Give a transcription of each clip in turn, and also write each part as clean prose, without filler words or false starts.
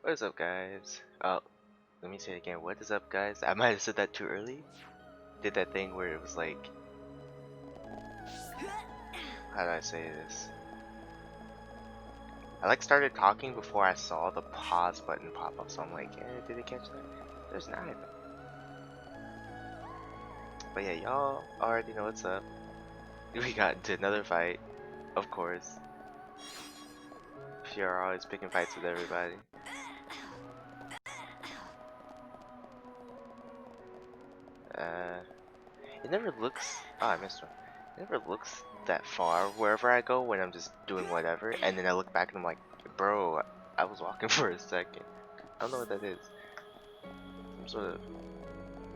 What is up, guys? Oh, let me say it again. What is up, guys? I might have said that too early. Did that thing where it was like, how do I say this? I like started talking before I saw the pause button pop up, so I'm like, did it catch that? There's not. But yeah, y'all already know what's up. We got into another fight, of course. You're always picking fights with everybody. It never looks. Oh, I missed one. It never looks that far wherever I go when I'm just doing whatever, and then I look back and I'm like, bro, I was walking for a second. I don't know what that is. Some sort of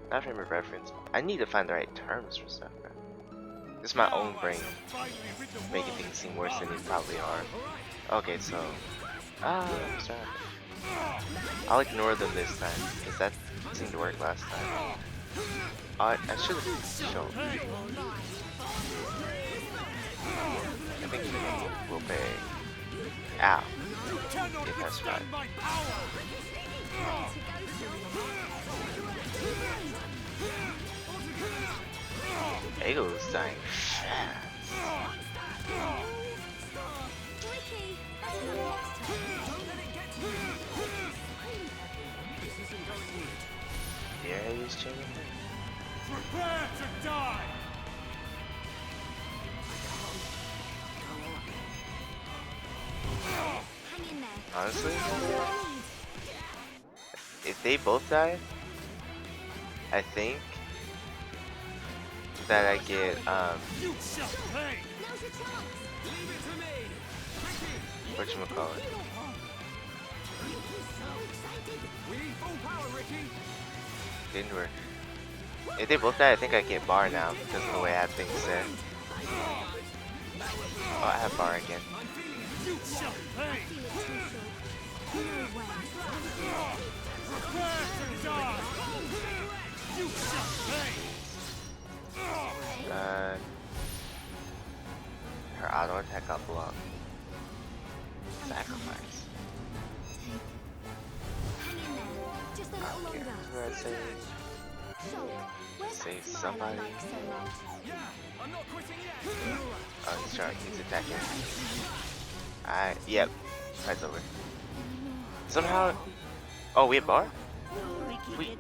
not frame of reference. I need to find the right terms for stuff, man. This is my own brain making things seem worse than they probably are. Okay, so I'll ignore them this time because that seemed to work last time. I should have shown. I think we'll pay. Ow. If that's right. Ego's dying fast. Yeah, he's changing. Prepare to die! Honestly, if they both die, I think that I get whatchamacallit. Didn't work. If they both die, I think I get bar now because of the way I have things set. Oh, I have bar again. Her auto attack got blocked. Sacrifice. Okay, where I save somebody. Oh, he's trying. He's attacking. Alright, yep. Fight's over. Somehow. Oh, we have bar?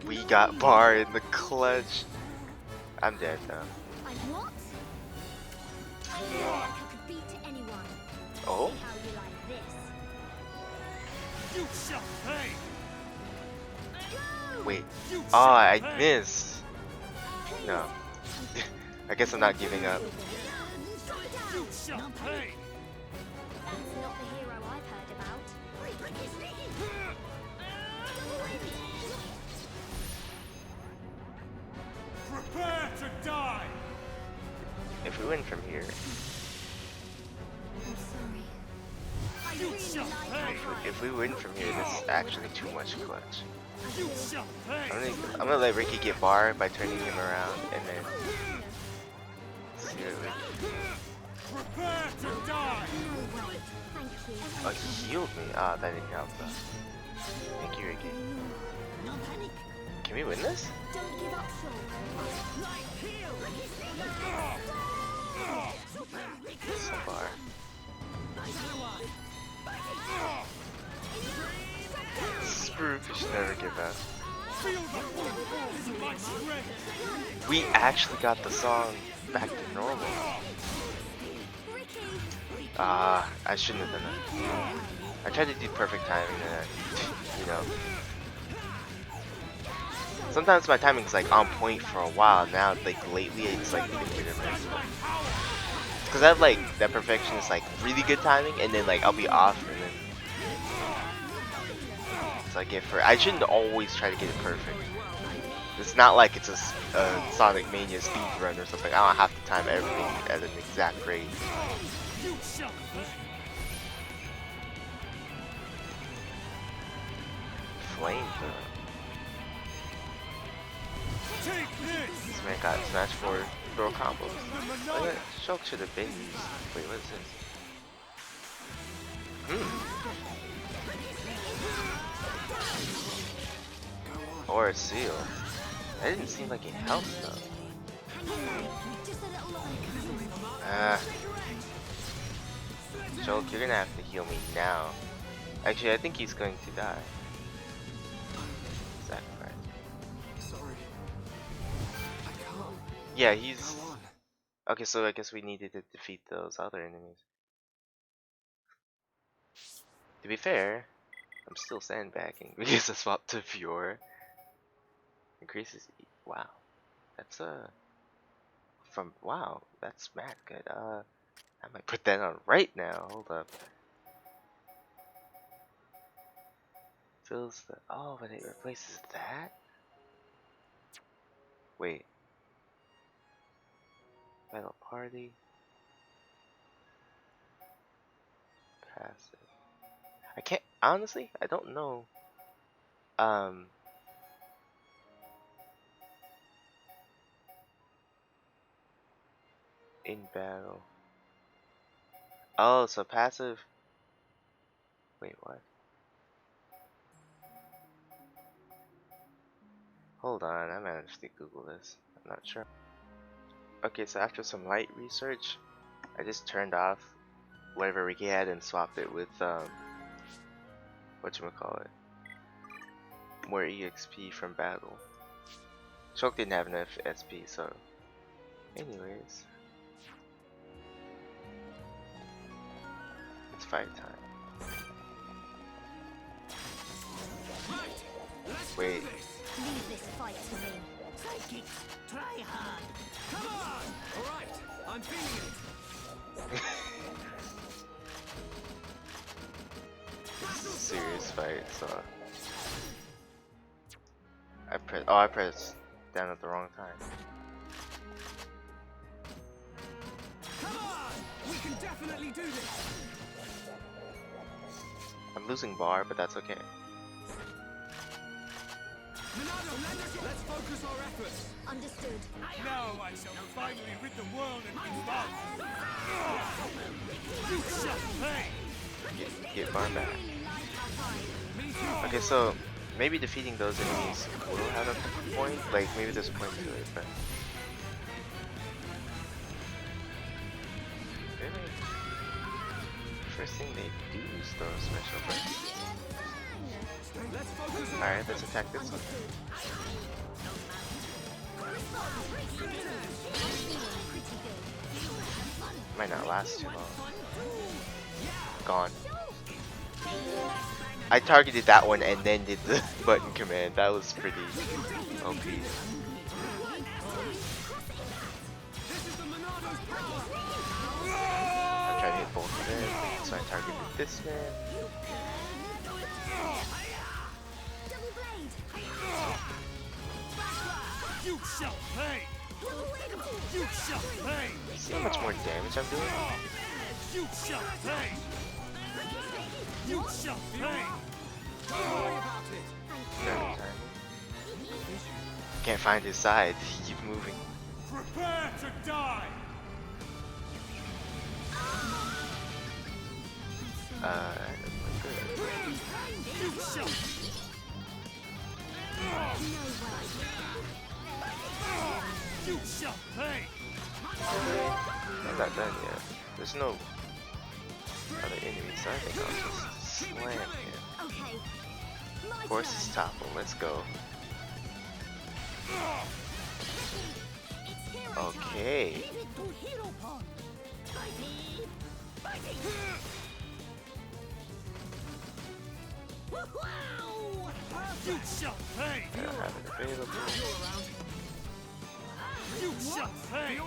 We got bar in the clutch. I'm dead though. Oh? Wait. Oh, I missed. No. I guess I'm not giving up. Prepare to die! If we win from here, if we win from here, this is actually too much clutch. I'm gonna let Ricky get bar by turning him around, and then see what Prepare to die! Oh, he healed me. Ah, that didn't help though. Thank you, Ricky. Can we win this? So far. Sproof, you should never give up. We actually got the song back to normal. Ah, I shouldn't have done that. I tried to do perfect timing and you know. Sometimes my timing's like on point for a while. Now, like lately, it's like hit or miss. Cause I have like that perfection is like really good timing, and then like I'll be off, and then it's like I shouldn't always try to get it perfect. It's not like it's a Sonic Mania speed run or something. I don't have to time everything at an exact rate. Flame though. This man got smash for throw combos. Oh, yeah, Shulk should have been used. Wait, what is this? Or a seal. That didn't seem like it helped though. Ah. Joke, you're gonna have to heal me now. Actually, I think he's going to die. Sacrifice. Sorry. I can't. Yeah, he's... Go on. Okay, so I guess we needed to defeat those other enemies. To be fair, I'm still sandbagging because I swapped to Fiora. Increases... Wow. That's wow, that's mad good. I might put that on right now. Hold up. Fills the... Oh, but it replaces that? Wait. Battle party. Passive. I can't... Honestly, I don't know. In battle. Oh, so passive... Wait, what? Hold on, I might have to Google this. I'm not sure. Okay, so after some light research, I just turned off whatever Ricky had and swapped it with whatchamacallit, more EXP from battle. Choke didn't have enough SP, so anyways, it's fight time. Wait. Leave this fight to me. Take it. Try hard. Come on! Alright, I'm feeling it. This is a serious fight, so I pressed down at the wrong time. Come on! We can definitely do this! I'm losing bar, but that's okay. Monado, let's focus our efforts. Understood. Now I shall finally rid the world of his mouth. You shall pay. Get bar back. Really like our fight. Okay, so maybe defeating those enemies will have a point. Like maybe there's a point to it, but really, first thing they do is throw a special attack. Let's focus on Alright, let's attack this one. Might not last too long. Gone. I targeted that one and then did the button command. That was pretty OP. This is the Monado's power! I'm trying to hit both of them, so I targeted this man. Double blade. You shall pay. You shall pay. See how much more damage I'm doing? You shall pay. You shall pay. Don't worry about it. No time. Can't find his side. Keep moving. Prepare to die. That doesn't look good. You shall. You shall pay. I'm not done yet. There's no other enemies, so I think I'll just slam him. Okay. My Horse is topple, let's go. It's hero time. Okay. Leave it to hero pond. Fighting. Fighting. Wow! You shall pay. I don't have it available. You shall pay. Thank you.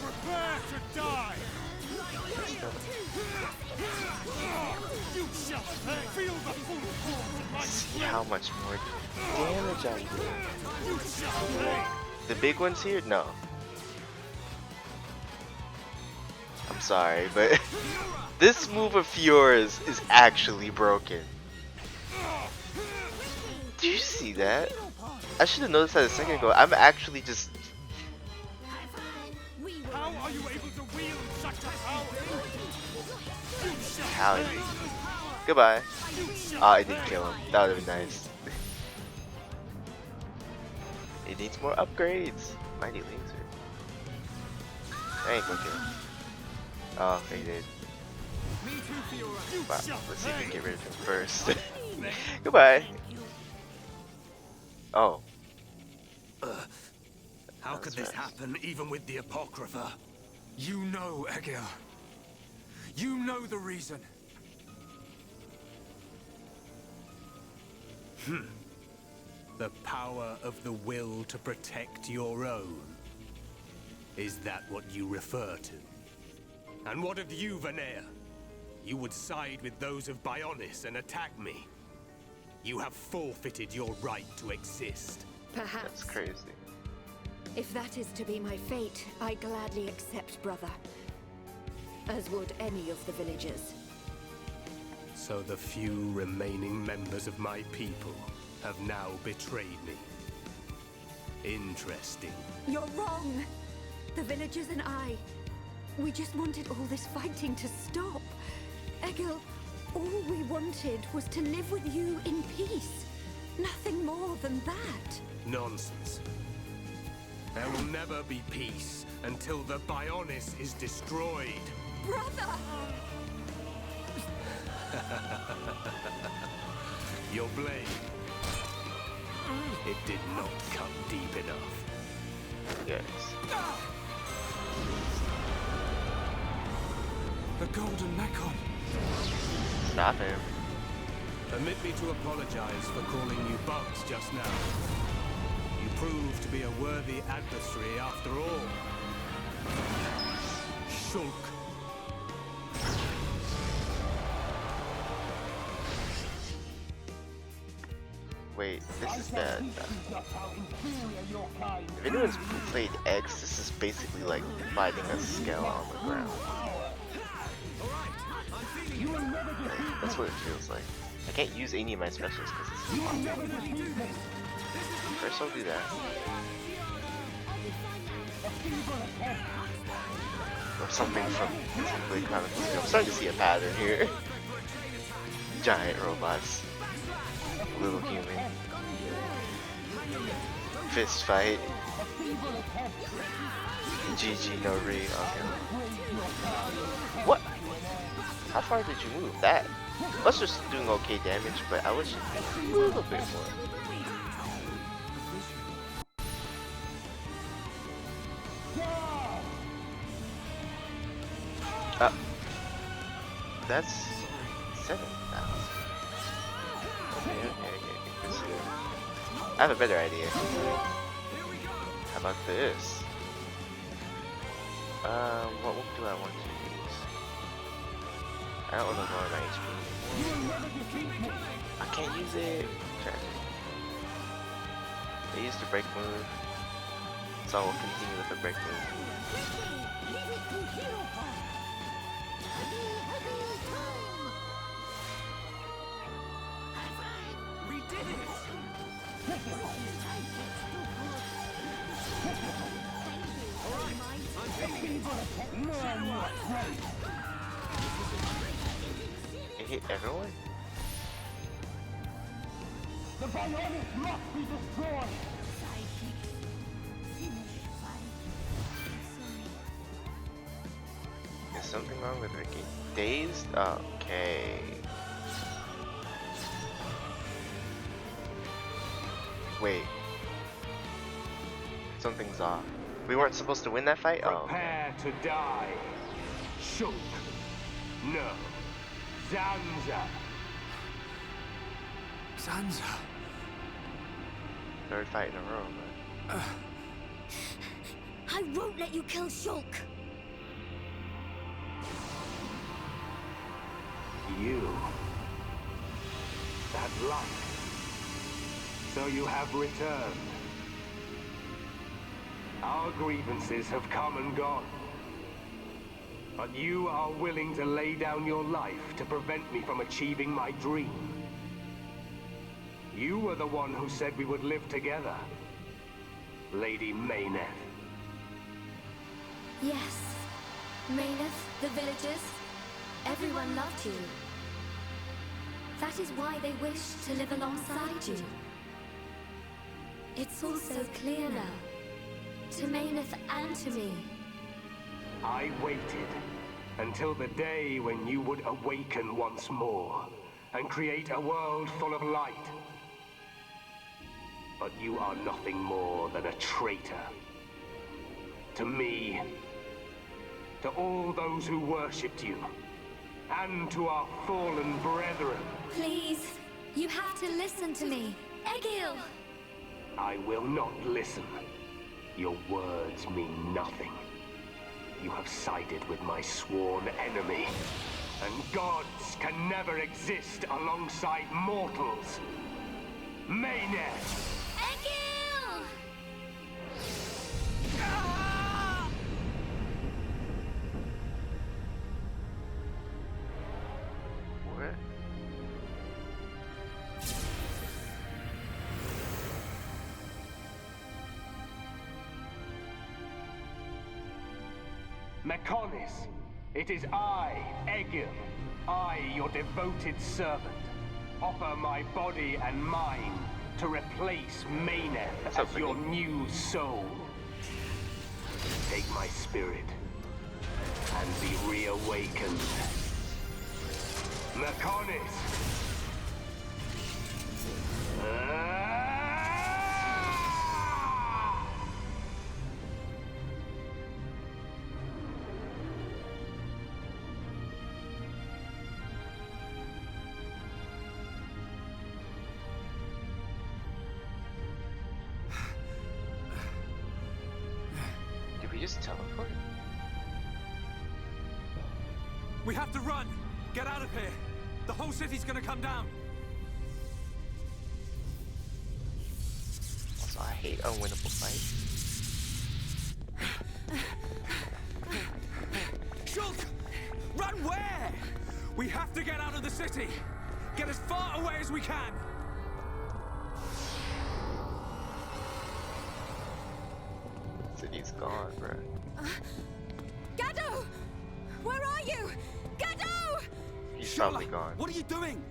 Prepare to die. You shall pay. Feel the full force of my See strength. how much more damage I'm doing. You shall pay. The big ones here? No. I'm sorry, but this move of Fiora's is actually broken. Do you see that? I should have noticed that a second ago. I'm actually just... How are you able to wield such a power? You shall How? pay. Goodbye. Ah, I didn't kill him. That would have been nice. It needs more upgrades. Mighty laser. I ain't gonna kill him. Oh, he did. Wow, let's see if we can get rid of him first. Goodbye. Oh. How could this happen, even with the Apocrypha? You know, Egil. You know the reason. The power of the will to protect your own. Is that what you refer to? And what of you, Vanea? You would side with those of Bionis and attack me. You have forfeited your right to exist. Perhaps. That's crazy. If that is to be my fate, I gladly accept, brother. As would any of the villagers. So the few remaining members of my people have now betrayed me. Interesting. You're wrong! The villagers and I, we just wanted all this fighting to stop. Egil, all we wanted was to live with you in peace. Nothing more than that. Nonsense. There will never be peace until the Bionis is destroyed. Brother! Your blade. It did not cut deep enough. Yes. The golden Mechon. Stop him. Permit me to apologize for calling you bugs just now. You proved to be a worthy adversary after all. Shulk. Wait, this is bad. If anyone's played X, this is basically like fighting a scale on the ground. That's what it feels like. I can't use any of my specials because it's first I'll do that. Or something from Xenoblade Chronicles. I'm starting to see a pattern here. Giant robots. Little human. Fist fight. GG no re. Okay. What? How far did you move? That? Buster's doing okay damage, but I wish a little bit more. That's 7,000. Okay. I have a better idea. How about this? What do I want to use? I don't want to lower my HP. I can't use it. I used the break move, so I will continue with the break move. We did it! It hit everyone? The Bionis must be destroyed! Is something wrong with Ricky? Dazed? Okay. Wait. Something's off. We weren't supposed to win that fight? Oh. Prepare to die. Shulk. No. Zanza. Zanza. Third fight in a row, but... I won't let you kill Shulk! You. That light. So you have returned. Our grievances have come and gone. But you are willing to lay down your life to prevent me from achieving my dream. You were the one who said we would live together, Lady Mayneth. Yes. Mayneth, the villagers, everyone loved you. That is why they wish to live alongside you. It's all so clear now. To Mayneth and to me. I waited until the day when you would awaken once more and create a world full of light. But you are nothing more than a traitor. To me, to all those who worshipped you, and to our fallen brethren. Please, you have to listen to me. Egil! I will not listen. Your words mean nothing. You have sided with my sworn enemy, and gods can never exist alongside mortals. Mayneth! Egil! What? Mechonis, it is I, Egil, I, your devoted servant, offer my body and mind to replace Mayneth as your new soul. Take my spirit and be reawakened. Mechonis! Did we just teleport? We have to run! Get out of here! The whole city's gonna come down! Also, I hate unwinnable fights. Shulk! Run where? We have to get out of the city! Get as far away as we can! City's gone, bro. Gado! Where are you? Gado! He's probably gone. What are you doing?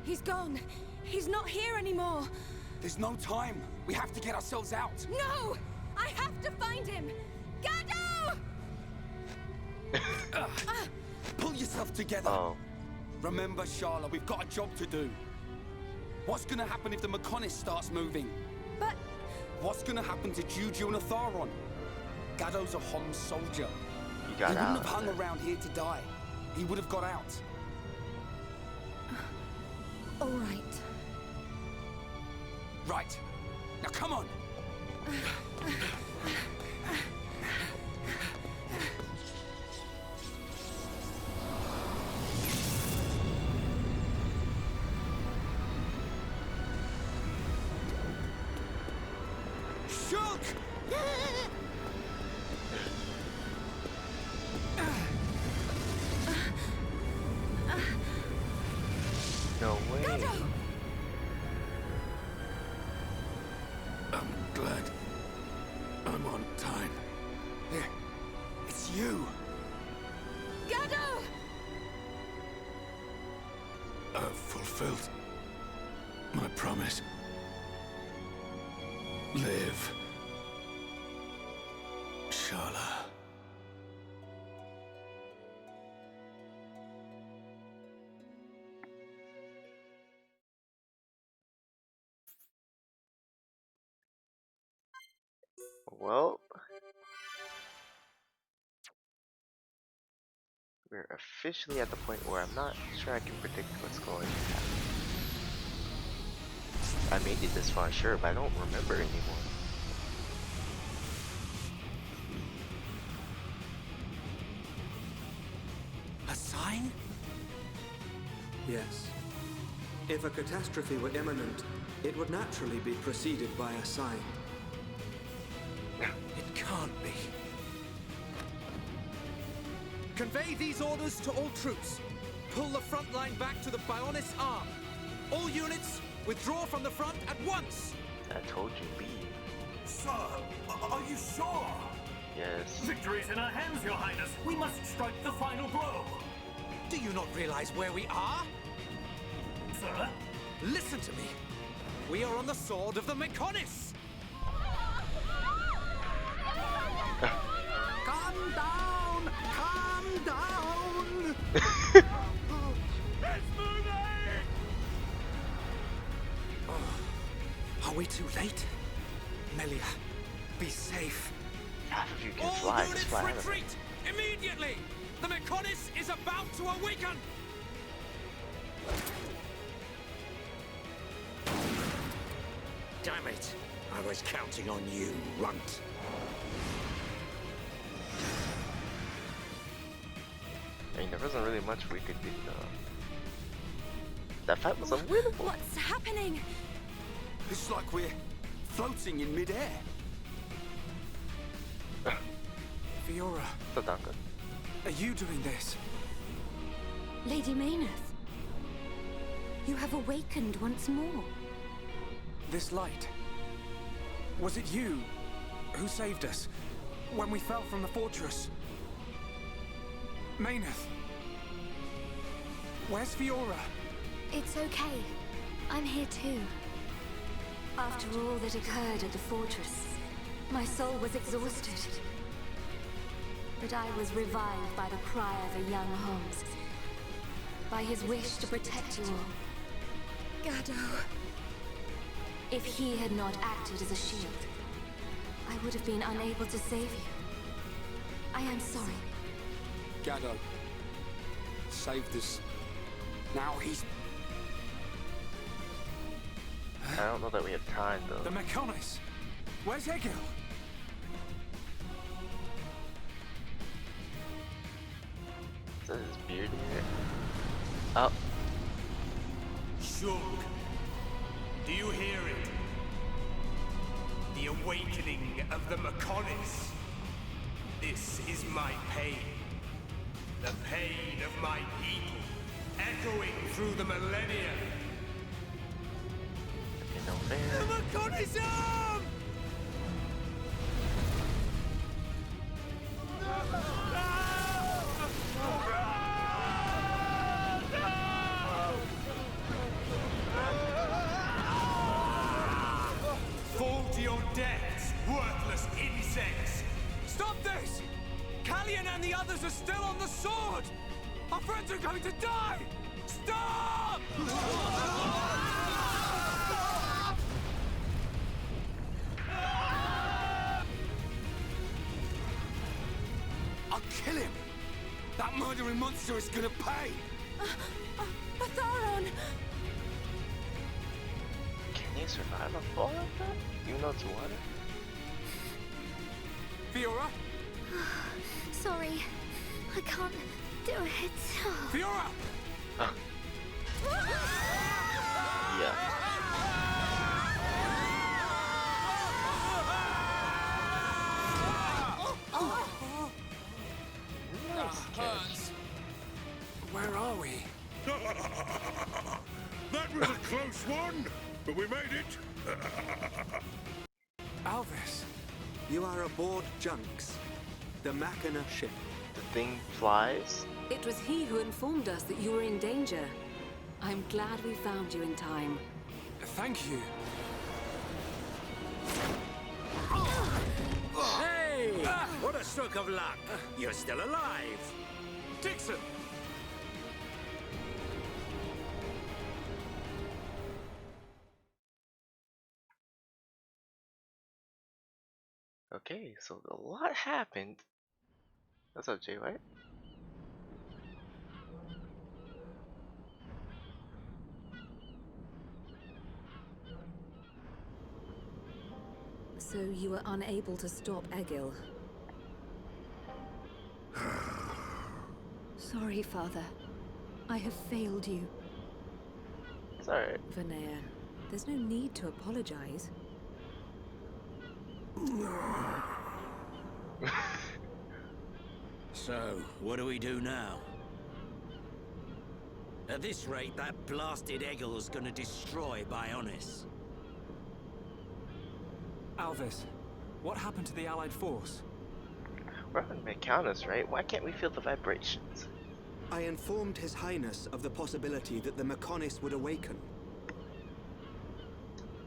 He's gone. He's not here anymore. There's no time. We have to get ourselves out. No! I have to find him! Gado! Pull yourself together. Oh. Remember, Sharla, we've got a job to do. What's gonna happen if the Mechonis starts moving? But... What's gonna happen to Juju and Atharon? Gado's a Hom soldier. He He got wouldn't out. have hung around here to die. He would have got out. all right. Right. Now come on. Shulk! No way. Gado! I'm glad I'm on time. Here, it's you. Gado! I've fulfilled my promise. Live, Sharla. Well, we're officially at the point where I'm not sure I can predict what's going to happen. I made it this far, sure, but I don't remember anymore. A sign? Yes. If a catastrophe were imminent, it would naturally be preceded by a sign. It can't be. Convey these orders to all troops. Pull the front line back to the Bionis arm. All units, withdraw from the front at once! I told you, leave. Sir, are you sure? Yes. Victory's in our hands, Your Highness. We must strike the final blow. Do you not realize where we are? Sir? Listen to me. We are on the sword of the Mechonis. Calm down! Calm down! It's moving! Are we too late? Melia, be safe. Half of you can All fly. Just units fly out of it. retreat! Immediately! The Mechonis is about to awaken! Damn it! I was counting on you, runt. I mean, there wasn't really much we could do though. That fight was unwinnable. What's happening? It's like we're floating in midair. Fiora, So Duncan. are you doing this? Lady Mayneth, you have awakened once more. This light. Was it you who saved us when we fell from the fortress? Mayneth, where's Fiora? It's okay. I'm here too. After all that occurred at the fortress, my soul was exhausted. But I was revived by the cry of a young Holmes. By his wish to protect you all. Gado. If he had not acted as a shield, I would have been unable to save you. I am sorry. Gado saved us. Now he's... I don't know that we have time though. The Mechonis. Where's Egil? Is that his beard here? Oh, Shulk, do you hear it? The awakening of the Mechonis. This is my pain. The pain of my people, echoing through the millennia. you know, fair. Mechonis arm! Fall to your deaths, worthless insects! Stop this! Callian and the others are still on the sword! Our friends are going to die! Stop! I'll kill him! That murdering monster is gonna pay! Atharon! Can you survive a fall like that? Even though it's water? Fiora? Sorry, I can't do it. Fiora! Yeah. Nice catch. Where are we? That was a close one, but we made it. Alvis. You are aboard Junks, the Machina ship. The thing flies? It was he who informed us that you were in danger. I'm glad we found you in time. Thank you. Hey! What a stroke of luck! You're still alive! Dixon! Okay, so a lot happened. What's up, Jay White? So you were unable to stop Egil. Sorry, Father. I have failed you. It's alright. Vanea, there's no need to apologize. So, what do we do now? At this rate, that blasted Egil's gonna destroy Bionis. Alvis, what happened to the Allied force? We're on Mechonis, right? Why can't we feel the vibrations? I informed His Highness of the possibility that the Mechonis would awaken.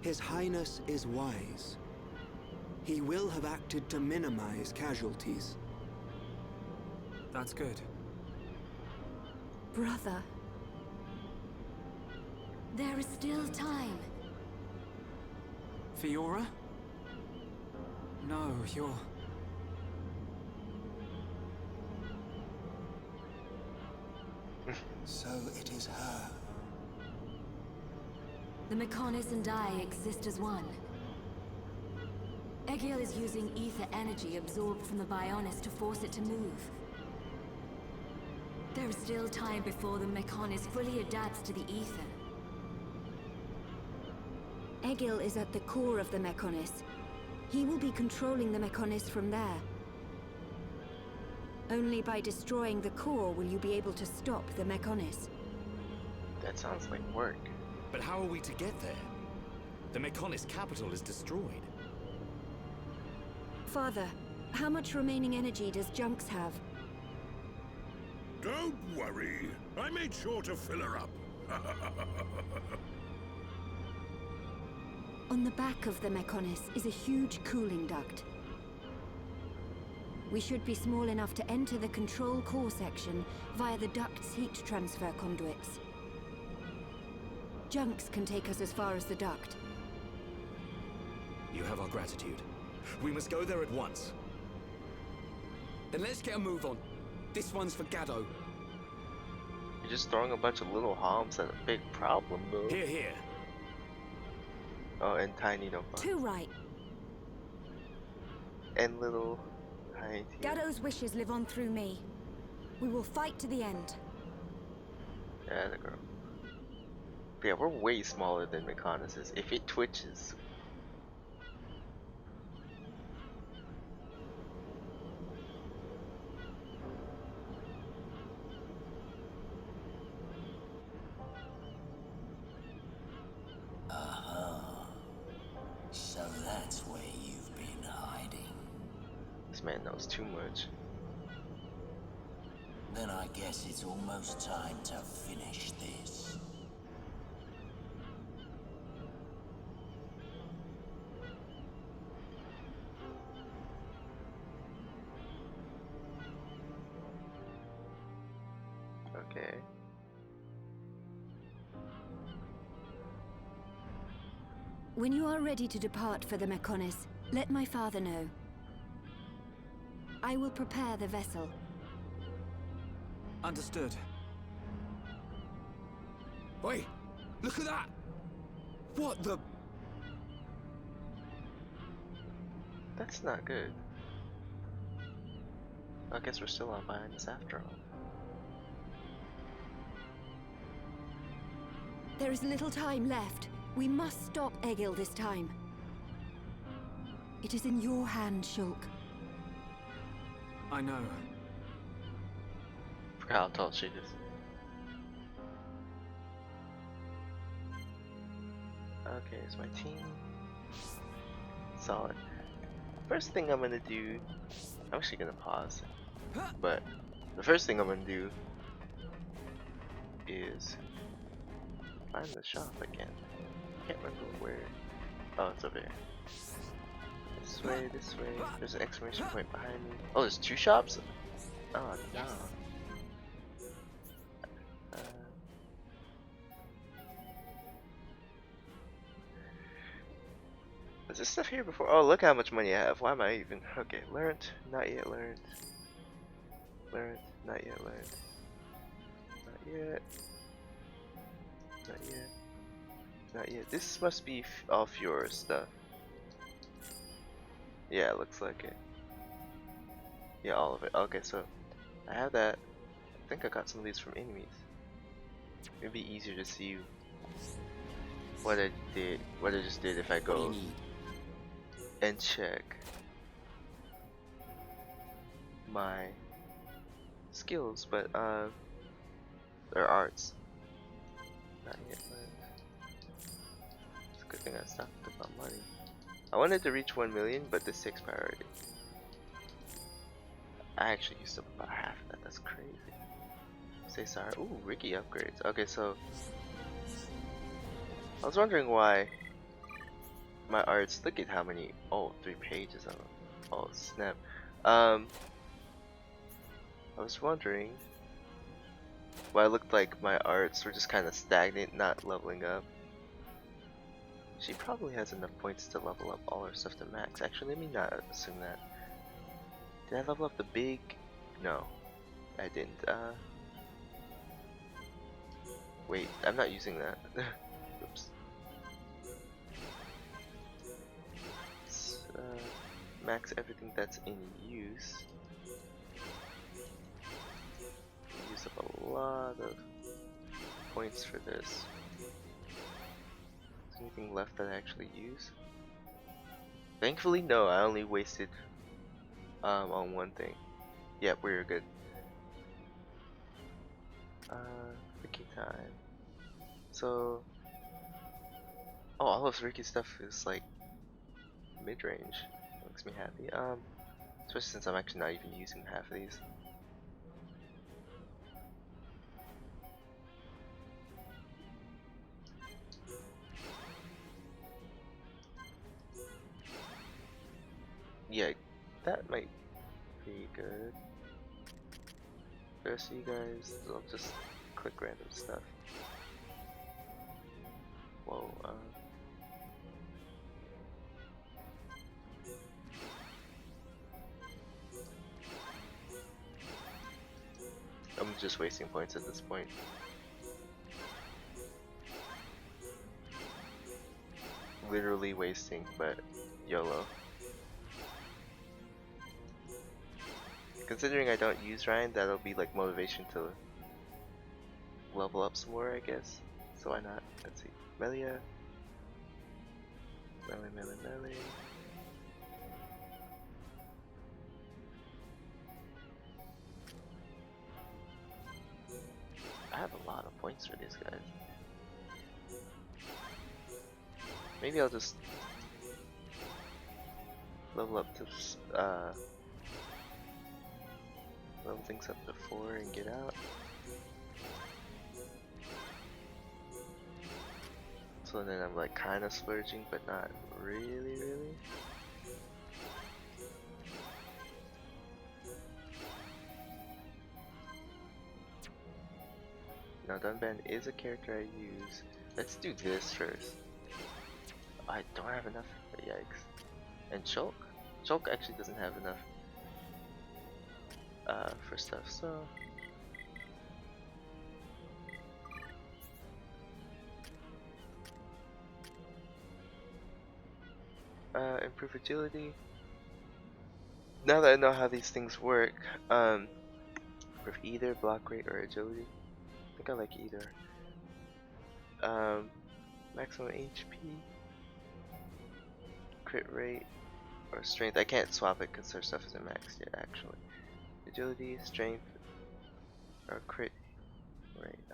His Highness is wise. He will have acted to minimize casualties. That's good. Brother. There is still time. Fiora? No, you're... So it is her. The Mechonis and I exist as one. Egil is using ether energy absorbed from the Bionis to force it to move. There is still time before the Mechonis fully adapts to the ether. Egil is at the core of the Mechonis. He will be controlling the Mechonis from there. Only by destroying the core will you be able to stop the Mechonis. That sounds like work. But how are we to get there? The Mechonis capital is destroyed. Father, how much remaining energy does Junks have? Don't worry. I made sure to fill her up. On the back of the Mechonis is a huge cooling duct. We should be small enough to enter the control core section via the duct's heat transfer conduits. Junks can take us as far as the duct. You have our gratitude. We must go there at once. Then let's get a move on. This one's for Gado. You're just throwing a bunch of little harms at a big problem, though. Here, here. Oh, and tiny no fun. Too right. And little tiny. Gado's wishes live on through me. We will fight to the end. Yeah, the girl. But yeah, we're way smaller than Mechonis. If it twitches. So that's where you've been hiding. This man knows too much. Then I guess it's almost time to finish this. Okay. When you are ready to depart for the Mechonis, let my father know. I will prepare the vessel. Understood. Wait! Look at that! What the... That's not good. I guess we're still on Bionis after all. There is little time left. We must stop Egil this time. It is in your hand, Shulk. I know. Forgot how tall she is. Okay, it's my team. Solid. First thing I'm gonna do, I'm actually gonna pause. But the first thing I'm gonna do is find the shop again. Can't remember where. Oh, it's over here. This way, this way. There's an exclamation point behind me. Oh, there's two shops? Oh, no. Is this stuff here before? Oh, look how much money I have. Why am I even? Okay, learned. Not yet learned. Learned. Not yet learned. Not yet. Not yet. Not yet. This must be all Fiora stuff. Yeah, it looks like it. Yeah, all of it. Okay, so I have that. I think I got some of these from enemies. It'd be easier to see what I did, what I just did if I go and check my skills, but or arts. Not yet. It's a good thing I stopped about money. I wanted to reach 1 million, but this takes priority. I actually used up about half of that. That's crazy. Say sorry. Ooh, Ricky upgrades. Okay, so I was wondering why my arts. Look at how many. Oh, 3 pages of them. Oh snap. I was wondering why it looked like my arts were just kind of stagnant, not leveling up. She probably has enough points to level up all her stuff to max. Actually, let me not assume that. Did I level up the big? No, I didn't. Wait, I'm not using that. Oops. Let's, max everything that's in use. Use up a lot of points for this. Is there anything left that I actually use? Thankfully, no. I only wasted on one thing. Yep, we're good. Ricky time. So, oh, all of Ricky's stuff is like mid-range. Makes me happy. Especially since I'm actually not even using half of these. Yeah, that might be good. The rest of you guys, I'll just click random stuff. Whoa, I'm just wasting points at this point. Literally wasting, but YOLO. Considering I don't use Ryan, that'll be like motivation to level up some more, I guess. So why not? Let's see. Melia. Melee. I have a lot of points for these guys. Maybe I'll just level up to level things up to 4 and get out. So then I'm like kind of splurging, but not really. Now Dunban is a character I use. Let's do this first. I don't have enough. Yikes. And Shulk? Shulk actually doesn't have enough for stuff, so improve agility. Now that I know how these things work, improve either block rate or agility. I think I like either. Maximum HP, crit rate, or strength. I can't swap it because her stuff isn't maxed yet, actually. Agility, strength, or crit rate.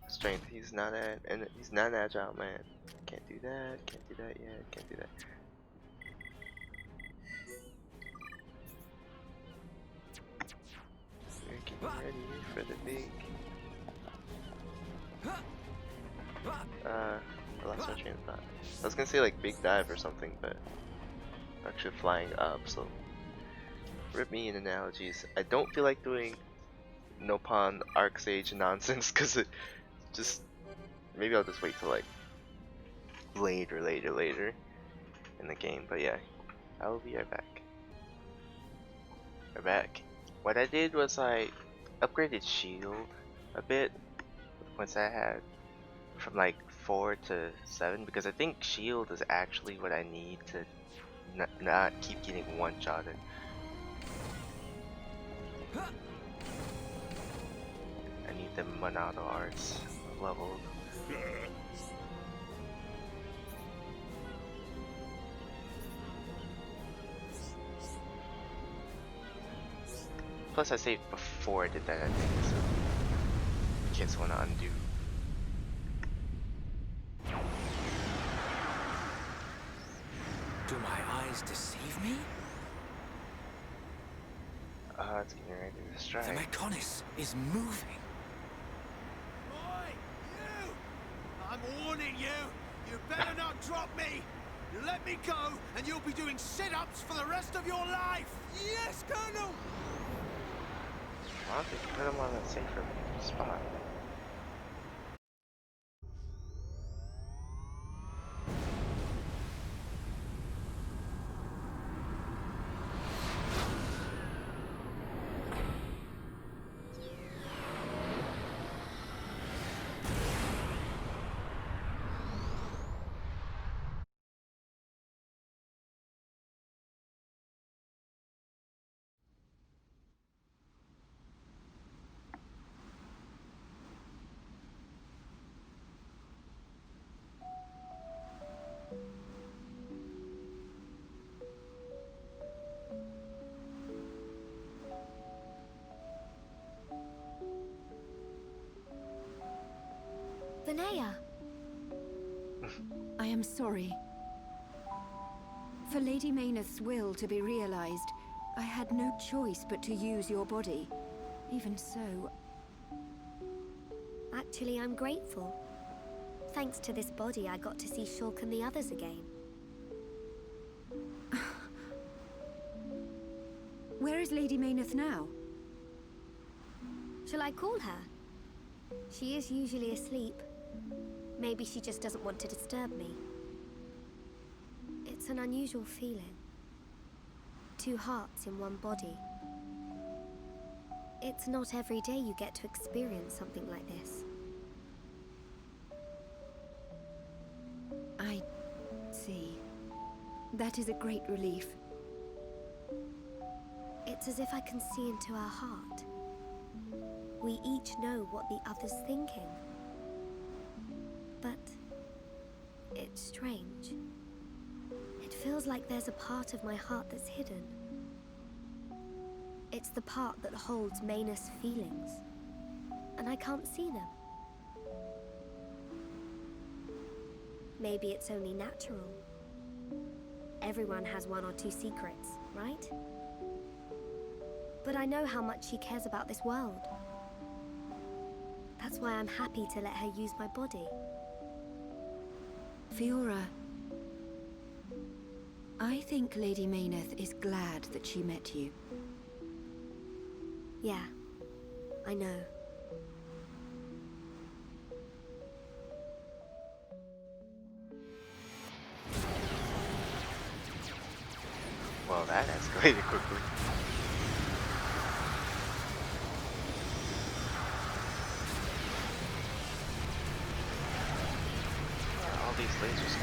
Strength. He's not an agile man. Can't do that. Can't do that yet. Can't do that. We're getting ready for the big. I lost my train of thought. I was gonna say like big dive or something, but actually flying up. So rip me in analogies. I don't feel like doing Nopon Arc Sage nonsense because it just maybe I'll just wait till like later in the game. But yeah, I will be right back. What I did was I upgraded shield a bit with the points I had from like 4 to 7 because I think shield is actually what I need to not keep getting one-shotted. I need the Monado arts leveled. Plus I saved before I did that, I think, so in case I want to undo. Do my eyes deceive me? It's getting ready to strike. The Mechonis is moving. Oi! You! I'm warning you! You better not drop me! You let me go, and you'll be doing sit-ups for the rest of your life! Yes, Colonel! Why don't they put him on a safer spot? Linnea! I am sorry. For Lady Mayneth's will to be realized, I had no choice but to use your body. Even so... Actually, I'm grateful. Thanks to this body, I got to see Shulk and the others again. Where is Lady Mayneth now? Shall I call her? She is usually asleep. Maybe she just doesn't want to disturb me. It's an unusual feeling. 2 hearts in one body. It's not every day you get to experience something like this. I see. That is a great relief. It's as if I can see into our heart. We each know what the other's thinking. But it's strange. It feels like there's a part of my heart that's hidden. It's the part that holds Mayneth's feelings, and I can't see them. Maybe it's only natural. Everyone has 1 or 2 secrets, right? But I know how much she cares about this world. That's why I'm happy to let her use my body. Fiora, I think Lady Mayneth is glad that she met you. Yeah, I know. Well, that escalated quickly. All these lasers.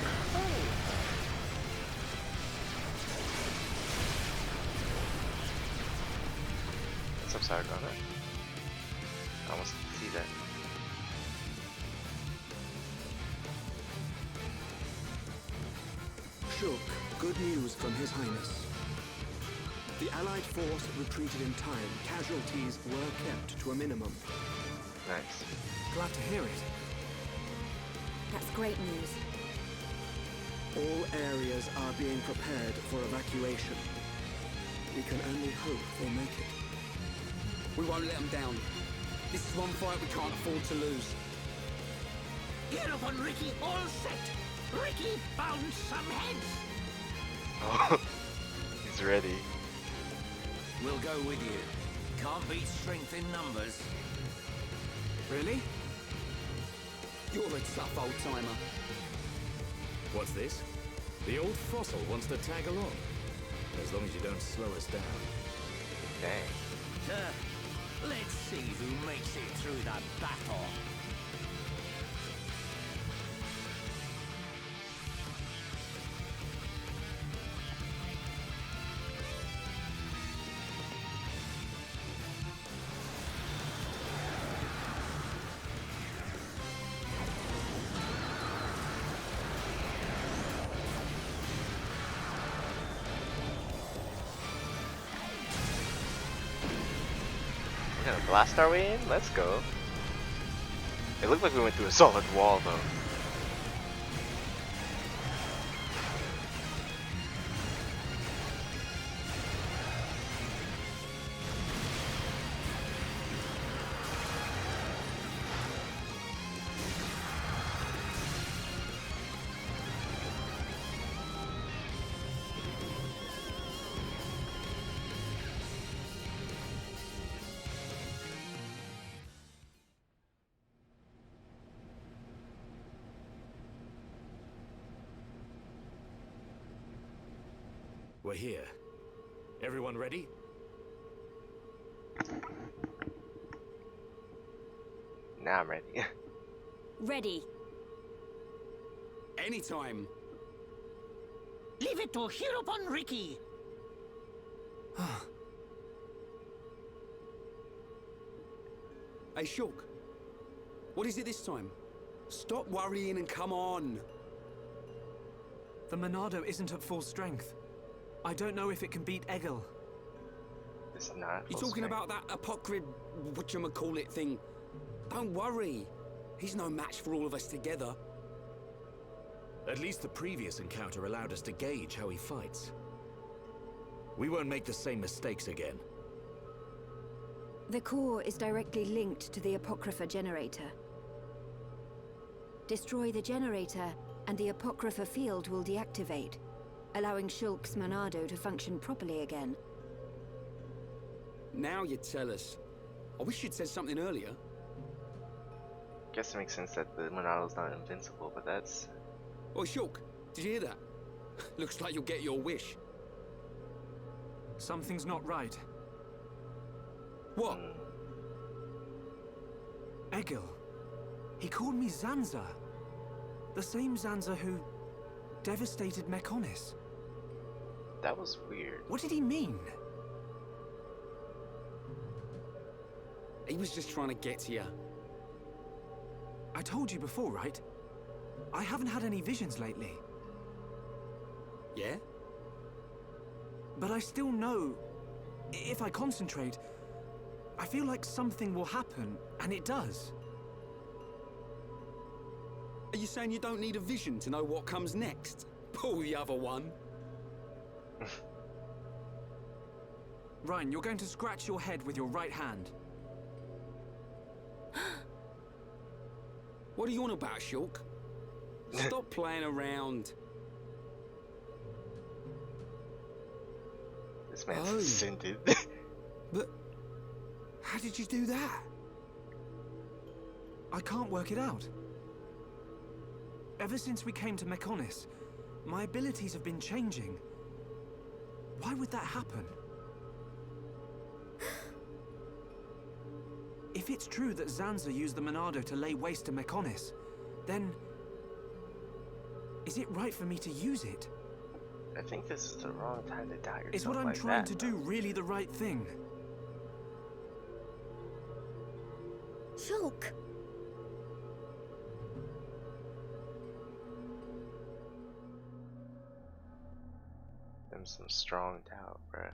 What's up, Sargona? I almost see that. Shulk, good news from His Highness. The Allied force retreated in time. Casualties were kept to a minimum. Nice. Glad to hear it. That's great news. All areas are being prepared for evacuation. We can only hope they make it. We won't let them down. This is one fight we can't afford to lose. Get up on Ricky, all set! Ricky found some heads! Oh, he's ready. We'll go with you. Can't beat strength in numbers. Really? You're a tough old-timer. What's this? The old fossil wants to tag along. As long as you don't slow us down. Dang. Let's see who makes it through the battle. We're gonna blast our way in? Let's go. It looked like we went through a solid wall though. we're here. Everyone ready? Now I'm ready. Ready. Anytime. Leave it to Hirobon Ricky. Hey, Shulk. What is it this time? Stop worrying and come on. The Monado isn't at full strength. I don't know if it can beat Egil. It's not. You're talking about that apocryph, whatchamacallit thing. Don't worry. He's no match for all of us together. At least the previous encounter allowed us to gauge how he fights. We won't make the same mistakes again. The core is directly linked to the Apocrypha generator. Destroy the generator, and the Apocrypha field will deactivate, allowing Shulk's Monado to function properly again. Now you tell us. I wish you'd said something earlier. Guess it makes sense that the Monado's not invincible, but that's... Oh, Shulk, did you hear that? Looks like you'll get your wish. Something's not right. What? Egil. He called me Zanza. The same Zanza who devastated Mechonis. That was weird. What did he mean? He was just trying to get to you. I told you before, right? I haven't had any visions lately. Yeah? But I still know, if I concentrate, I feel like something will happen, and it does. Are you saying you don't need a vision to know what comes next? Pull the other one. Ryan, you're going to scratch your head with your right hand. What are you on about, Shulk? Stop playing around. This man's ascended. But how did you do that? I can't work it out. Ever since we came to Mechonis, my abilities have been changing. Why would that happen? If it's true that Zanza used the Monado to lay waste to Mechonis, then... is it right for me to use it? I think this is the wrong time to die yourself. Is what I'm like trying that, to do really the right thing? Shulk! Them some strong doubt, bruh.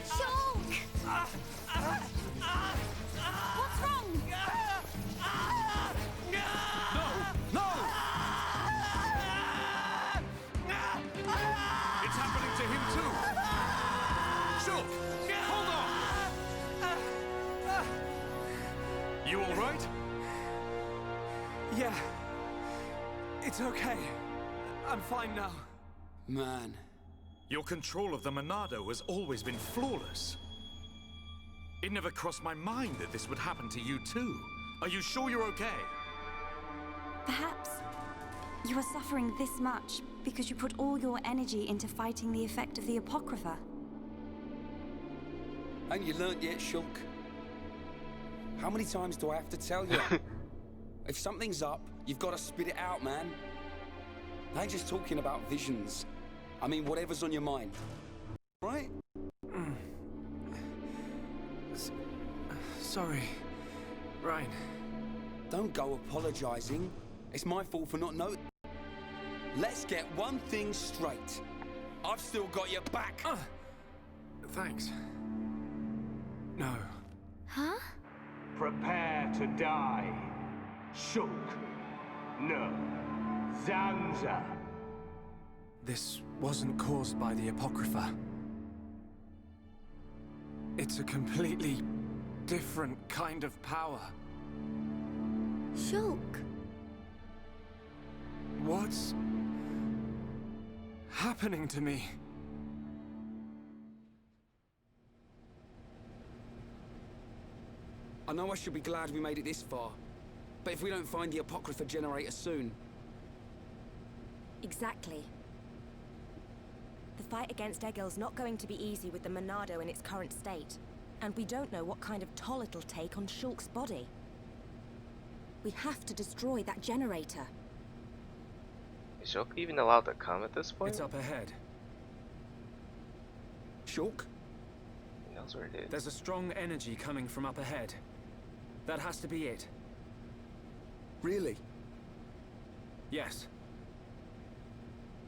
Shulk! What's wrong? No! It's happening to him too! Shulk! Hold on! You alright? Yeah. It's okay. I'm fine now. Man. Your control of the Monado has always been flawless. It never crossed my mind that this would happen to you too. Are you sure you're okay? Perhaps you are suffering this much because you put all your energy into fighting the effect of the Apocrypha. Ain't you learnt yet, Shulk? How many times do I have to tell you? If something's up, you've got to spit it out, man. I ain't just talking about visions. I mean, whatever's on your mind. Right? Sorry, Ryan. Don't go apologizing. It's my fault for not knowing. Let's get one thing straight. I've still got your back. Thanks. No. Huh? Prepare to die. Shulk. No. Zanza. This wasn't caused by the Apocrypha. It's a completely different kind of power. Shulk. What's happening to me? I know I should be glad we made it this far, But if we don't find the Apocrypha generator soon... Exactly. The fight against Egil's not going to be easy with the Monado in its current state. And we don't know what kind of toll it'll take on Shulk's body. We have to destroy that generator. Is Shulk even allowed to come at this point? It's up ahead. Shulk? He knows where it is. There's a strong energy coming from up ahead. That has to be it. Really? Yes.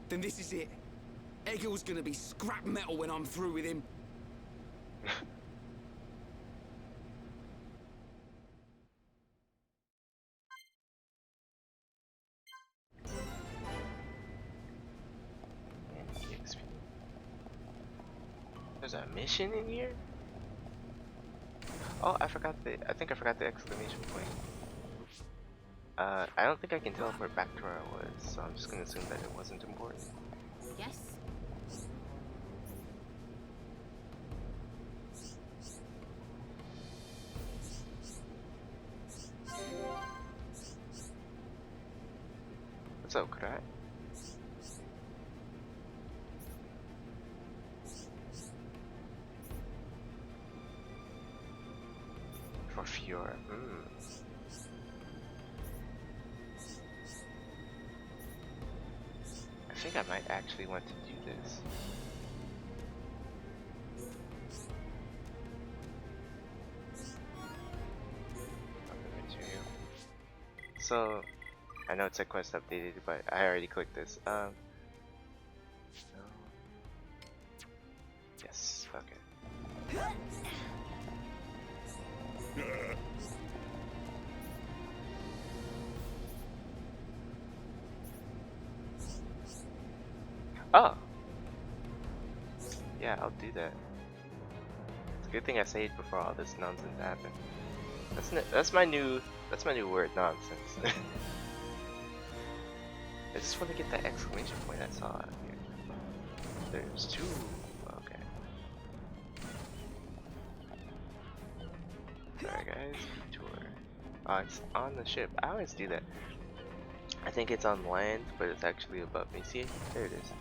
Then this is it. Egil's gonna be scrap metal when I'm through with him. There's a mission in here? Oh, I think I forgot the exclamation point. I don't think I can teleport back to where I was, so I'm just gonna assume that it wasn't important. Yes? What's up, Krat? For Fiora. I think I might actually want to do this. So, I know it's a quest updated, but I already clicked this. No. Yes, okay. Oh! Yeah, I'll do that. It's a good thing I saved before all this nonsense happened. That's my new word, nonsense. I just want to get that exclamation point I saw out here. There's two. Okay. Sorry guys, detour. Oh, it's on the ship. I always do that. I think it's on land, but it's actually above me. See? There it is.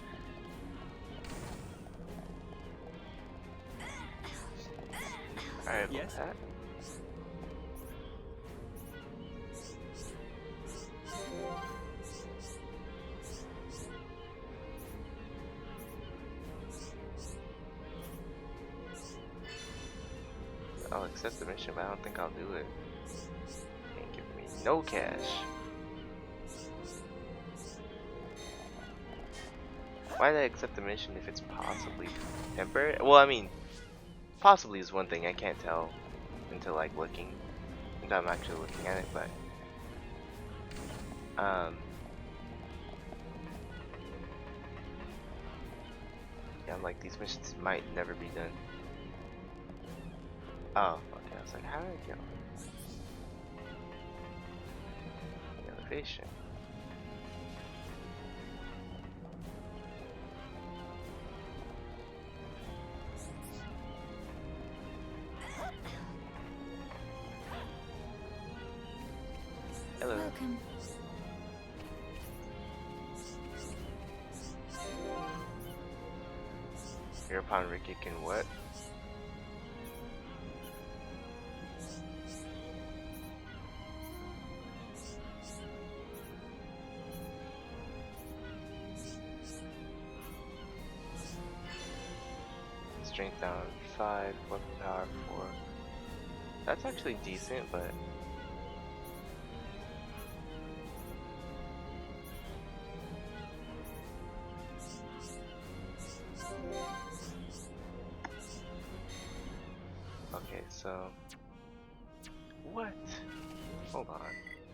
Alright, yes? That. I'll accept the mission, but I don't think I'll do it. Can't give me no cash. Why did I accept the mission if it's possibly temporary? Well, I mean, possibly is one thing. I can't tell until I'm actually looking at it, but yeah, I'm like, these missions might never be done. Oh, okay. I was like, how did I go? The elevation. Hello. Welcome. Hereupon Ricky can what? Strength down 5, weapon power 4. That's actually decent, but okay, so what? Hold on.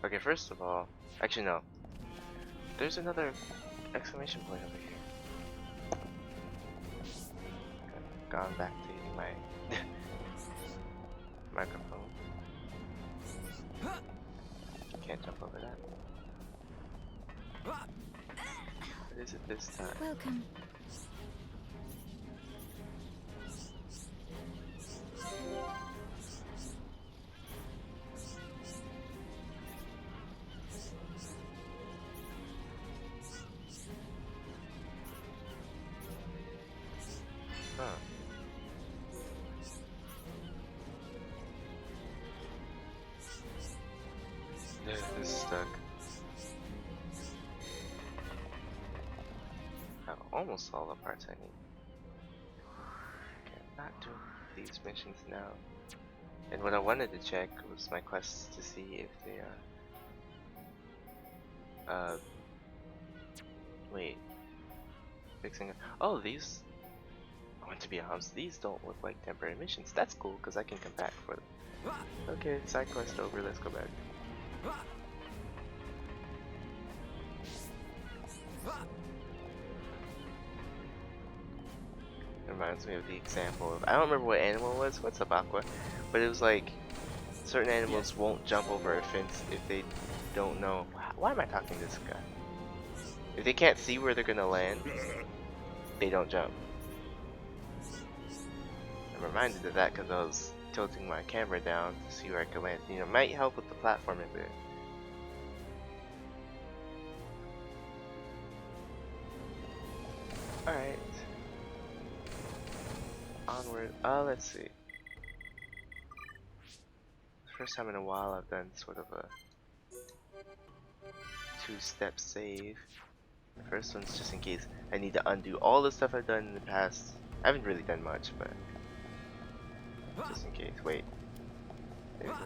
Okay, first of all, actually no. There's another exclamation point over here. Gone back to my microphone. Can't jump over that. What is it this time? Welcome. Huh. Yeah, this is stuck. I have almost all the parts I need. Okay, I'm not doing these missions now. And what I wanted to check was my quests to see if they wait. Fixing it. Oh, these. I want to be honest, these don't look like temporary missions. That's cool because I can come back for them. Okay, side quest over, let's go back. Reminds me of the example of, I don't remember what animal it was. What's up, Aqua? But it was like certain animals won't jump over a fence if they don't know. Why am I talking to this guy? If they can't see where they're gonna land, they don't jump. I'm reminded of that because I was tilting my camera down to see where I could land. You know, it might help with the platforming bit. Alright. Onward. Let's see. First time in a while I've done sort of a two-step save. The first one's just in case I need to undo all the stuff I've done in the past. I haven't really done much, but just in case. Wait. There we go.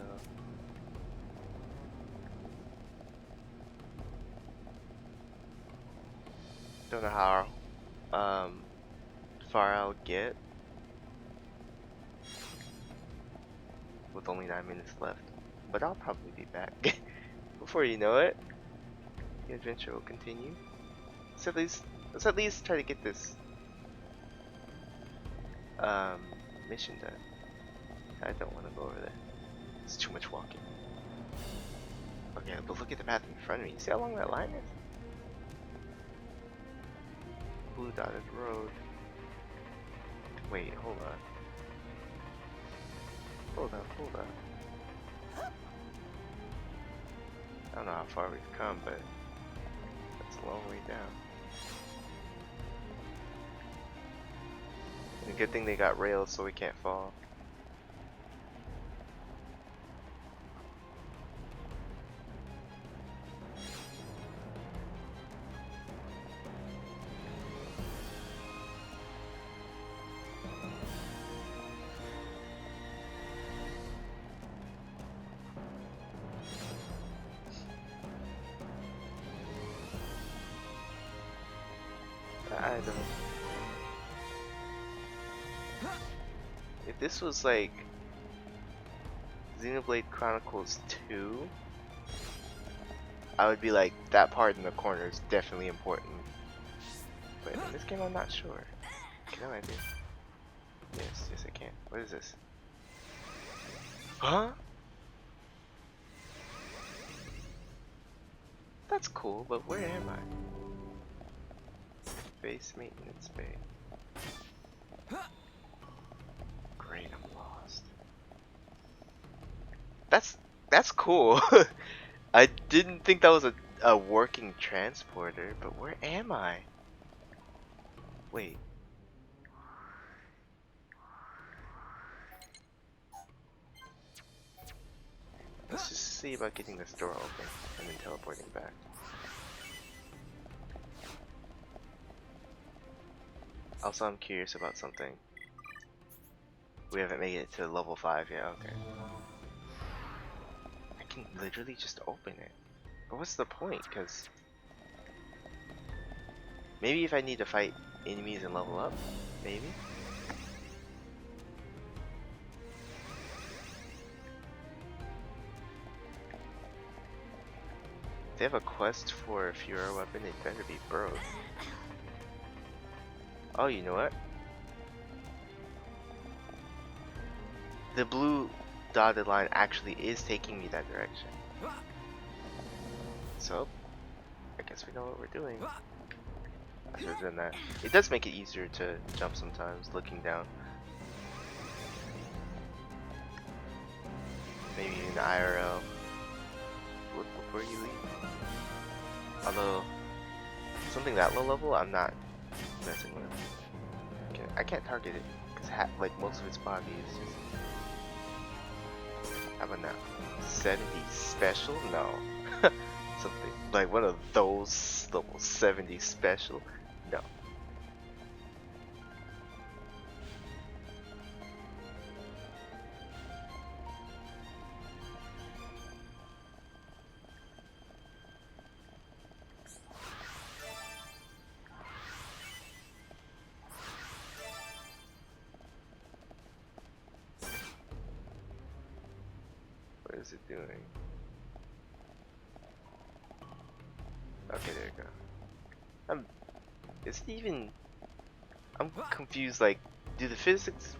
Don't know how far I'll get with only 9 minutes left, but I'll probably be back. Before you know it, the adventure will continue. Let's at least try to get this mission done. I don't want to go over there. It's too much walking. Okay, but look at the path in front of me. See how long that line is? Blue dotted road. Wait, hold on. Hold on. I don't know how far we've come, but that's a long way down. And a good thing they got rails so we can't fall. Item. If this was like Xenoblade Chronicles 2, I would be like, that part in the corner is definitely important. But in this game I'm not sure. Can I do? Yes, I can. What is this? Huh? That's cool, but where am I? Base maintenance bay. Great, I'm lost. That's cool. I didn't think that was a working transporter, but where am I? Wait. Let's just see about getting this door open and then teleporting back. Also, I'm curious about something. We haven't made it to level 5 yet, okay. I can literally just open it. But what's the point? Because maybe if I need to fight enemies and level up, maybe? If they have a quest for a Fuhrer weapon, it better be both. Oh, you know what? The blue dotted line actually is taking me that direction. So, I guess we know what we're doing. I should have done that. It does make it easier to jump sometimes, looking down. Maybe in IRL. Look before you leave. Although, something that low level, I'm not messing with. Okay. I can't target it because like most of its body is just. How about now? 70 special? No. Something like one of those level 70 special? No. What is it doing? Okay, there you go. Is it even... I'm confused, like, do the physics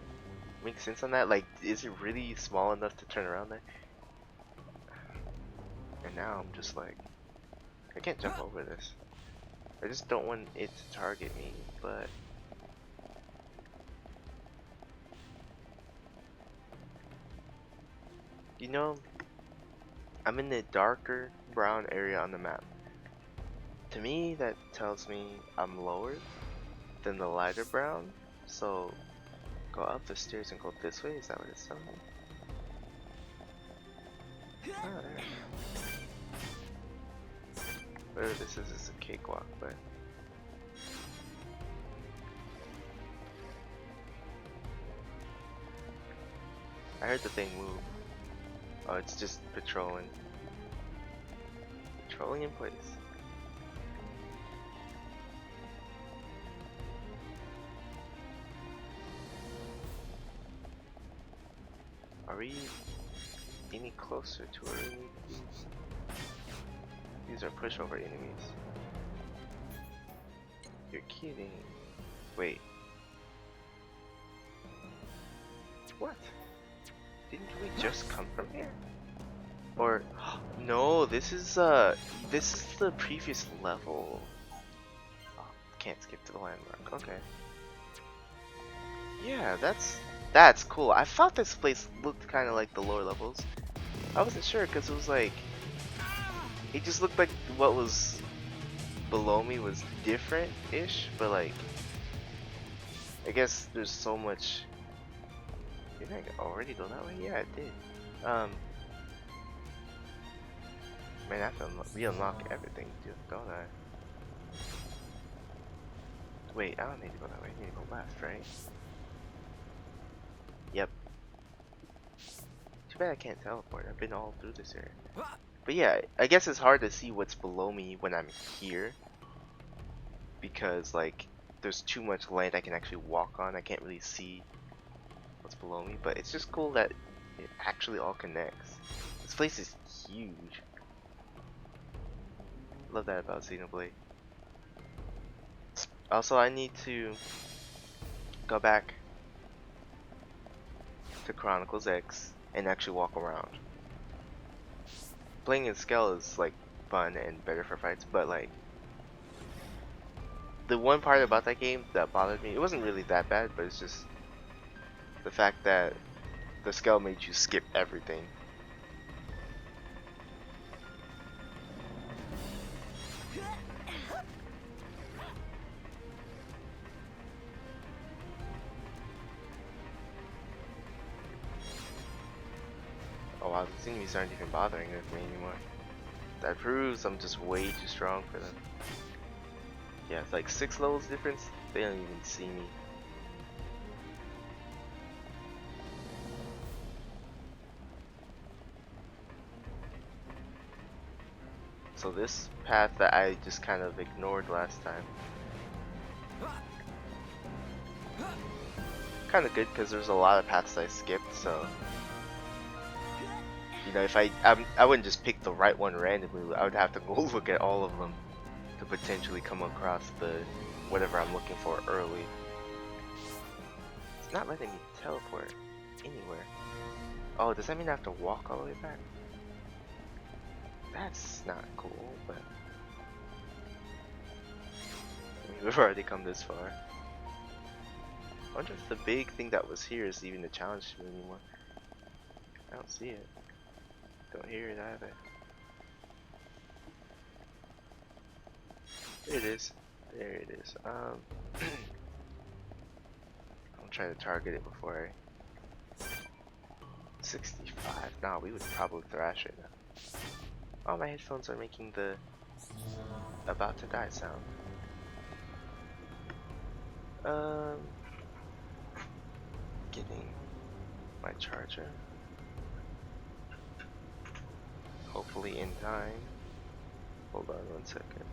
make sense on that? Like, is it really small enough to turn around there? And now I'm just like, I can't jump over this. I just don't want it to target me, but... You know, I'm in the darker brown area on the map. To me, that tells me I'm lower than the lighter brown. So, go up the stairs and go this way? Is that what it's telling me? Oh, there. Whatever this is a cakewalk, but... I heard the thing move. Oh, it's just patrolling. Patrolling in place. Are we any closer to where we need to be? These are pushover enemies. You're kidding. Wait. What? Didn't we just come from here? Or no, this is the previous level. Oh, can't skip to the landmark. Okay. Yeah, that's cool. I thought this place looked kind of like the lower levels. I wasn't sure because it was like it just looked like what was below me was different-ish, but like I guess there's so much. Didn't I already go that way? Yeah, I did. Man, I have to re-unlock everything, don't I? Wait, I don't need to go that way. I need to go left, right? Yep. Too bad I can't teleport. I've been all through this area. But yeah, I guess it's hard to see what's below me when I'm here. Because, like, there's too much land I can actually walk on. I can't really see what's below me. But it's just cool that it actually all connects. This place is huge. Love that about Xenoblade. Also, I need to go back to Chronicles X and actually walk around. Playing in scale is like fun and better for fights, but like the one part about that game that bothered me, it wasn't really that bad, but it's just the fact that the scale made you skip everything. Oh wow, these enemies aren't even bothering with me anymore. That proves I'm just way too strong for them. Yeah, it's like 6 levels difference. They don't even see me. So this path that I just kind of ignored last time. Kind of good because there's a lot of paths I skipped, so you know, if I wouldn't just pick the right one randomly. I would have to go look at all of them to potentially come across the whatever I'm looking for early. It's not letting me teleport anywhere. Oh, does that mean I have to walk all the way back? That's not cool, but I mean, we've already come this far. I wonder if the big thing that was here is even a challenge to me anymore. I don't see it. Don't hear it either. There it is. There it is. I'll try to target it before I... 65? Nah, we would probably thrash it. Oh, my headphones are making the about to die sound. Getting my charger. Hopefully in time. Hold on 1 second.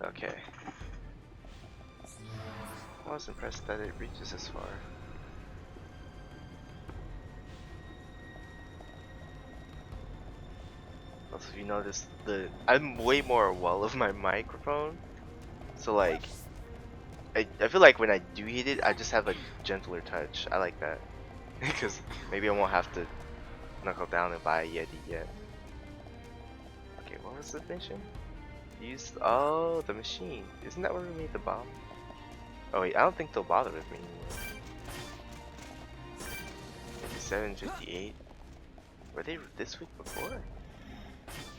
Okay. I was impressed that it reaches this far. Also, if you notice, I'm way more well of my microphone, so like, I feel like when I do hit it, I just have a gentler touch. I like that because maybe I won't have to knuckle down and buy a Yeti yet. Okay, what was the mission? Use the machine. Isn't that where we made the bomb? Oh wait, I don't think they'll bother with me anymore. 57, 58. Were they this week before?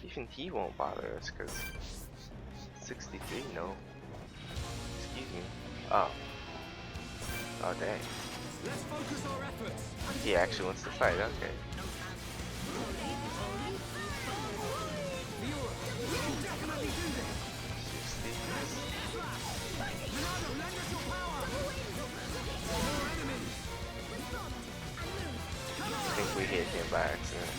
Even he won't bother us because 63, no. Excuse me. Oh. Oh dang. Let's focus our efforts. He actually wants to fight, okay. I think we hit him by accident.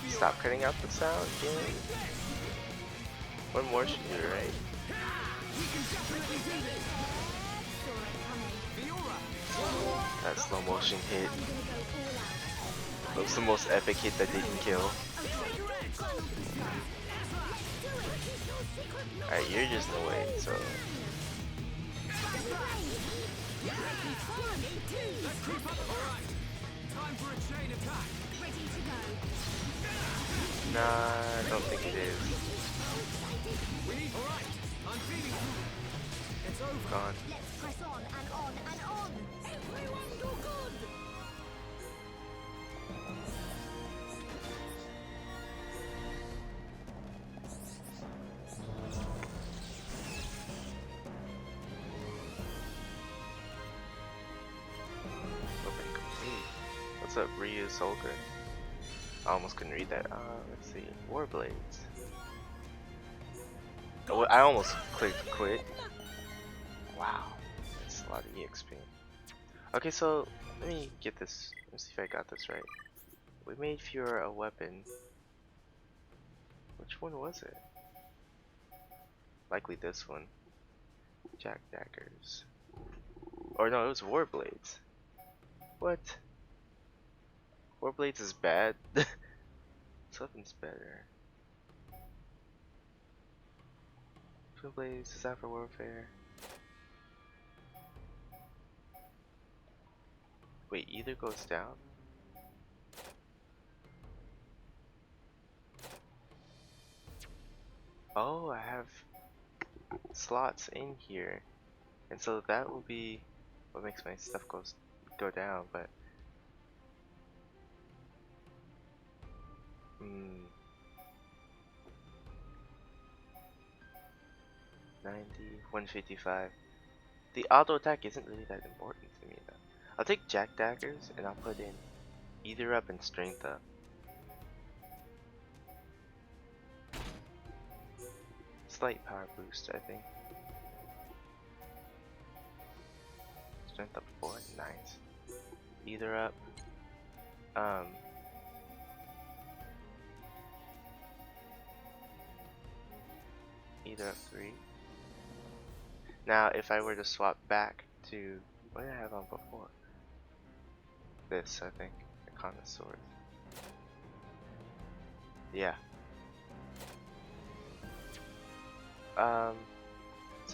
Stop cutting out the sound, game. One more should do it, right? That slow motion hit. That was the most epic hit that didn't kill. Alright, you're just in the way, so... Nah, I don't think it is. Gone. Let's press on and on and on. Everyone do good. Open complete. What's up, Ryu Soldier? I almost couldn't read that. Let's see. Warblades. Oh, I almost clicked quit. Wow. That's a lot of EXP. Okay, so let me get this. Let's see if I got this right. We made Fiora a weapon. Which one was it? Likely this one. Jack daggers. Or no, it was Warblades. What? Warblades is bad? Something's better. Twin Blades, Design for Warfare. Wait, either goes down? Oh, I have slots in here. And so that will be what makes my stuff go down, but 90, 155. The auto attack isn't really that important to me though. I'll take Jack daggers and I'll put in either up and strength up. Slight power boost, I think. Strength up 4, nice. Either up. Either up 3. Now, if I were to swap back to what did I have on before? This, I think, the connoisseur. Yeah. So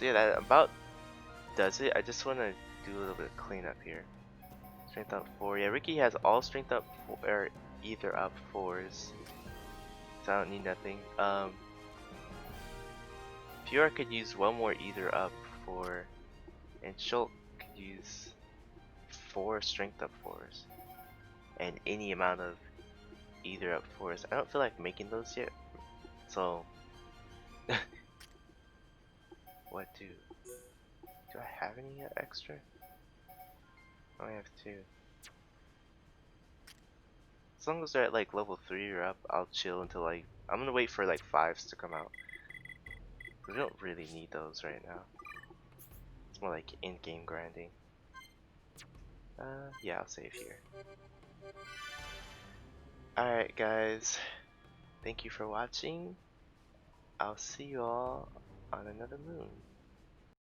yeah, that about does it. I just want to do a little bit of cleanup here. Strength up 4. Yeah, Ricky has all strength up 4, or either up 4s. So I don't need nothing. Fiora could use one more either up for, and Shulk could use 4 strength up 4s and any amount of either up 4s. I don't feel like making those yet, so what do I have any extra? I only have 2. As long as they're at like level 3 or up, I'll chill until like I'm gonna wait for like 5s to come out. We don't really need those right now. It's more like in-game grinding. Yeah, I'll save here. Alright guys, thank you for watching. I'll see you all on another moon.